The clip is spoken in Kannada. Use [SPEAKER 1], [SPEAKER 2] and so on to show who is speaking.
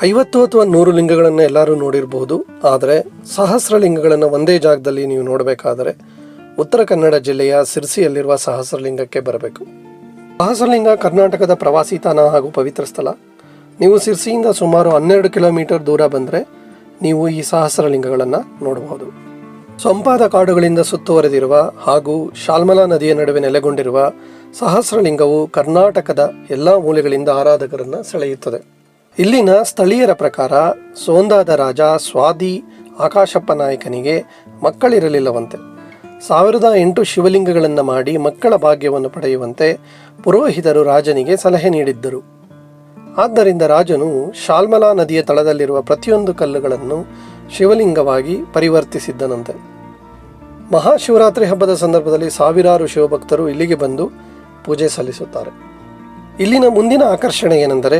[SPEAKER 1] 50 ಅಥವಾ 100 ಲಿಂಗಗಳನ್ನು ಎಲ್ಲರೂ ನೋಡಿರಬಹುದು. ಆದರೆ ಸಹಸ್ರಲಿಂಗಗಳನ್ನು ಒಂದೇ ಜಾಗದಲ್ಲಿ ನೀವು ನೋಡಬೇಕಾದರೆ ಉತ್ತರ ಕನ್ನಡ ಜಿಲ್ಲೆಯ ಸಿರ್ಸಿಯಲ್ಲಿರುವ ಸಹಸ್ರಲಿಂಗಕ್ಕೆ ಬರಬೇಕು. ಸಹಸ್ರಲಿಂಗ ಕರ್ನಾಟಕದ ಪ್ರವಾಸಿ ತಾಣ ಹಾಗೂ ಪವಿತ್ರ ಸ್ಥಳ. ನೀವು ಸಿರ್ಸಿಯಿಂದ ಸುಮಾರು 12 ಕಿಲೋಮೀಟರ್ ದೂರ ಬಂದರೆ ನೀವು ಈ ಸಹಸ್ರಲಿಂಗಗಳನ್ನು ನೋಡಬಹುದು. ಸೊಂಪಾದ ಕಾಡುಗಳಿಂದ ಸುತ್ತುವರೆದಿರುವ ಹಾಗೂ ಶಾಲ್ಮಲಾ ನದಿಯ ನಡುವೆ ನೆಲೆಗೊಂಡಿರುವ ಸಹಸ್ರಲಿಂಗವು ಕರ್ನಾಟಕದ ಎಲ್ಲ ಮೂಲೆಗಳಿಂದ ಆರಾಧಕರನ್ನು ಸೆಳೆಯುತ್ತದೆ. ಇಲ್ಲಿನ ಸ್ಥಳೀಯರ ಪ್ರಕಾರ ಸೋಂದಾದ ರಾಜ ಸ್ವಾತಿ ಆಕಾಶಪ್ಪ ನಾಯಕನಿಗೆ ಮಕ್ಕಳಿರಲಿಲ್ಲವಂತೆ. 1008 ಶಿವಲಿಂಗಗಳನ್ನು ಮಾಡಿ ಮಕ್ಕಳ ಭಾಗ್ಯವನ್ನು ಪಡೆಯುವಂತೆ ಪುರೋಹಿತರು ರಾಜನಿಗೆ ಸಲಹೆ ನೀಡಿದ್ದರು. ಆದ್ದರಿಂದ ರಾಜನು ಶಾಲ್ಮಲಾ ನದಿಯ ತಳದಲ್ಲಿರುವ ಪ್ರತಿಯೊಂದು ಕಲ್ಲುಗಳನ್ನು ಶಿವಲಿಂಗವಾಗಿ ಪರಿವರ್ತಿಸಿದ್ದನಂತೆ. ಮಹಾಶಿವರಾತ್ರಿ ಹಬ್ಬದ ಸಂದರ್ಭದಲ್ಲಿ ಸಾವಿರಾರು ಶಿವಭಕ್ತರು ಇಲ್ಲಿಗೆ ಬಂದು ಪೂಜೆ ಸಲ್ಲಿಸುತ್ತಾರೆ. ಇಲ್ಲಿನ ಮುಂದಿನ ಆಕರ್ಷಣೆ ಏನೆಂದರೆ